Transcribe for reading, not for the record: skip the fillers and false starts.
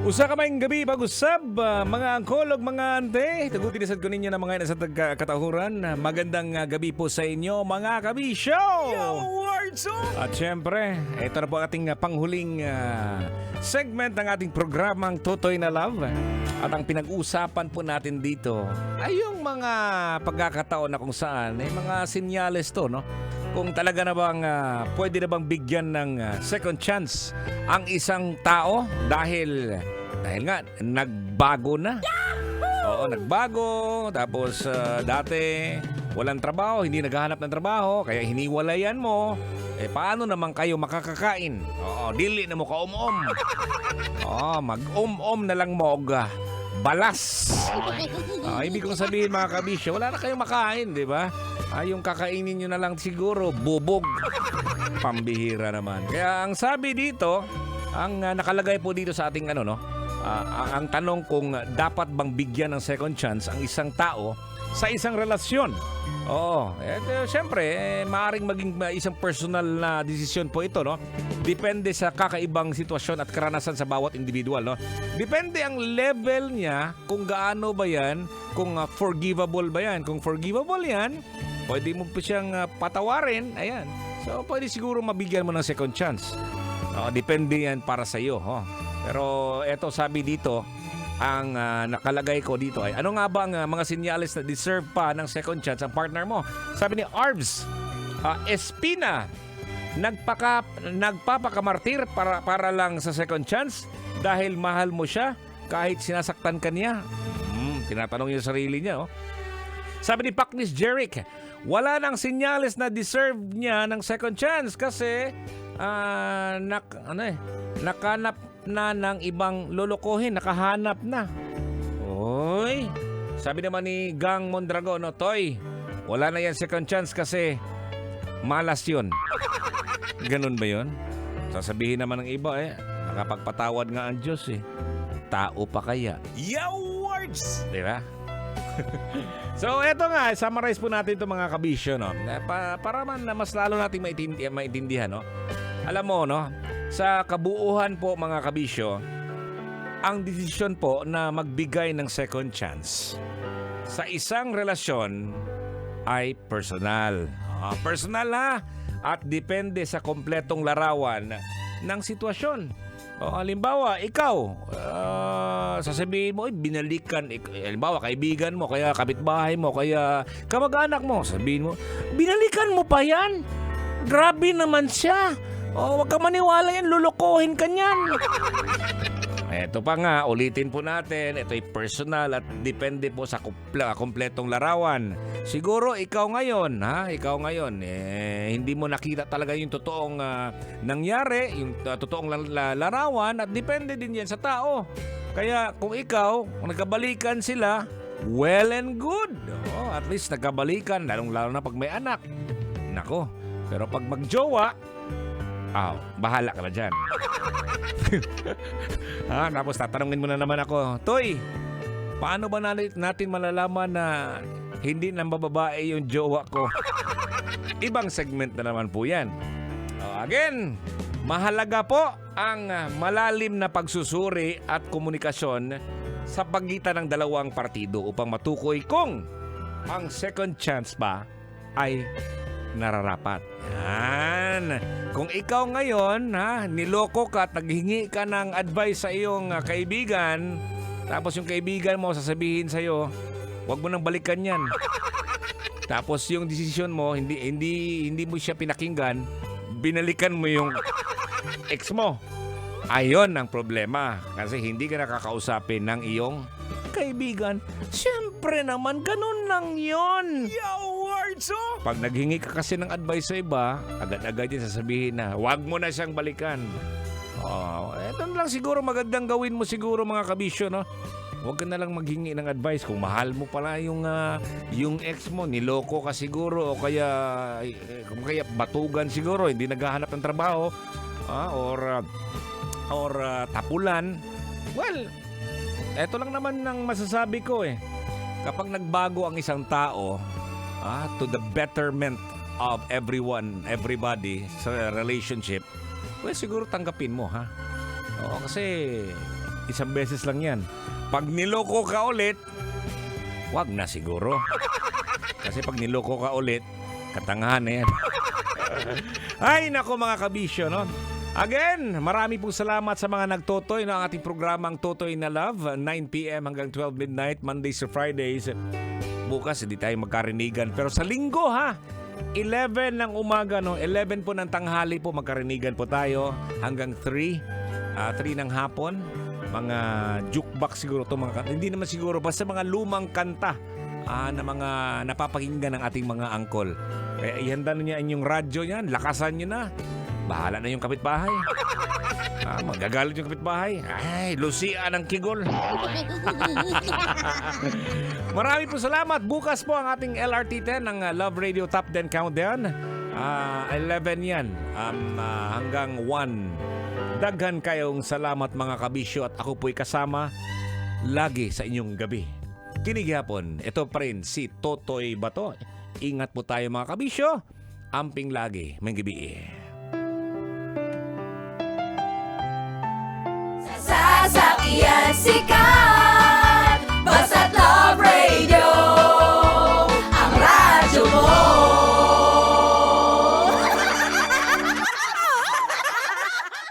Usa ka maayong gabi pag-usab, mga angkolog, mga ante. Tagutin isad ko ninyo na mga nasa katahuran. Magandang gabi po sa inyo, mga kabisyo! At syempre, ito na po ating panghuling segment ng ating programang Totoy na Love. At ang pinag-usapan po natin dito ay yung mga pagkakataon na kung saan, mga sinyales to, no? Kung talaga na bang pwede na bang bigyan ng second chance ang isang tao dahil nga nagbago na. Oo, nagbago. Tapos dati walang trabaho, hindi naghahanap ng trabaho, kaya hiniwalayan mo. Paano naman kayo makakakain? Oo, dili na mo ka-om-om. Oo, mag-om-om na lang mo balas. Ibig kong sabihin mga kabisyo, wala na kayong makain, di ba? Yung kakainin nyo na lang siguro, bubog. Pambihira naman. Kaya ang sabi dito, ang nakalagay po dito sa ating ang tanong kung dapat bang bigyan ng second chance ang isang tao sa isang relasyon. Oo. Siyempre, maaaring maging isang personal na desisyon po ito, no? Depende sa kakaibang sitwasyon at karanasan sa bawat individual, no? Depende ang level niya kung gaano ba yan, kung forgivable ba yan. Kung forgivable yan, pwede mo po siyang patawarin. Ayan. So, pwede siguro mabigyan mo ng second chance. Depende yan para sa iyo. Pero eto sabi dito, ang nakalagay ko dito ay ano nga ba ang mga senyales na deserve pa ng second chance ang partner mo? Sabi ni Arbs Espina, nagpapakamartir para lang sa second chance dahil mahal mo siya kahit sinasaktan ka niya. Tinatanong niya sarili niya. Sabi ni Paknis Jeric, wala nang senyales na deserve niya ng second chance kasi nakanap na ng ibang lolokohin, nakahanap na. Oy, sabi naman ni Gang Mondragon, Toy, wala na yan second chance kasi malas yun. Ganun ba yun? Sasabihin naman ng iba, nakapagpatawad nga ang Diyos Tao pa kaya? Yawards! Diba? So, eto nga, summarize po natin ito mga kabisyo, no? Para man na mas lalo natin maintindihan, no? Alam mo, no? Sa kabuuhan po mga kabisyo, ang desisyon po na magbigay ng second chance sa isang relasyon ay personal. Personal at depende sa kompletong larawan ng sitwasyon. Halimbawa, ikaw, sasabihin mo, binalikan, halimbawa, kaibigan mo, kaya kapitbahay mo, kaya kamag-anak mo, sabihin mo, binalikan mo pa yan? Grabe naman siya. Huwag ka maniwala yan, lulukohin ka niyan. Ito pa nga, ulitin po natin, ito ay personal at depende po sa kompletong larawan. Siguro ikaw ngayon, hindi mo nakita talaga yung totoong nangyari, yung totoong larawan at depende din yan sa tao. Kaya kung ikaw, kung nagkabalikan sila, well and good. At least nagkabalikan, lalong-lalo na pag may anak. Nako, pero pag magjowa, bahala ka na dyan. Tapos tatanungin mo na naman ako, Toy, paano ba natin malalaman na hindi nang bababae yung jowa ko? Ibang segment na naman po yan. Again, mahalaga po ang malalim na pagsusuri at komunikasyon sa pagitan ng dalawang partido upang matukoy kung ang second chance ba ay nararapat. Yan. Kung ikaw ngayon, niloko ka at naghingi ka ng advice sa iyong kaibigan, tapos yung kaibigan mo sasabihin sa iyo, huwag mo nang balikan yan. Tapos yung desisyon mo, hindi mo siya pinakinggan, binalikan mo yung ex mo. Ayon ang problema kasi hindi ka nakakausapin ng iyong kaibigan. Siyempre naman, ganun lang yun. Pag naghingi ka kasi ng advice sa iba, agad-agad din sasabihin na, wag mo na siyang balikan. Eto lang siguro magandang gawin mo siguro mga kabisyo, no? Huwag ka na lang maghingi ng advice kung mahal mo pala yung ex mo, niloko ka siguro o kaya batugan siguro, hindi naghahanap ng trabaho, or tapulan. Well, eto lang naman ang masasabi ko kapag nagbago ang isang tao to the betterment of everybody sa relationship, well, siguro tanggapin mo, kasi isang beses lang yan. Pag niloko ka ulit, wag na siguro. Kasi pag niloko ka ulit, katangahan na yan. Ay, nako mga kabisyo, no? Again, marami pong salamat sa mga nagtotoy ng ating programang Totoy na Love, 9 p.m. hanggang 12 midnight, Mondays to Fridays. Bukas, hindi tayo magkarinigan. Pero sa linggo, ha? 11 ng umaga, no? 11 po ng tanghali po, magkarinigan po tayo hanggang 3 ng hapon. Mga jukebox siguro to, hindi naman siguro, basta mga lumang kanta na mga napapakinggan ng ating mga angkol. Kaya ihanda nyo niya inyong radyo niyan, lakasan nyo na. Bahala na yung kapitbahay. Magagalit yung kapitbahay. Ay, Lucia ng Kigol. Marami po salamat. Bukas po ang ating LRT10 ng Love Radio Top 10 Countdown. 11 yan. Hanggang 1. Daghan kayong salamat mga kabisyo at ako po'y kasama lagi sa inyong gabi. Kinighapon, ito pa rin si Totoy Bato. Ingat po tayo mga kabisyo. Amping lagi. May gabi. Sasakyan si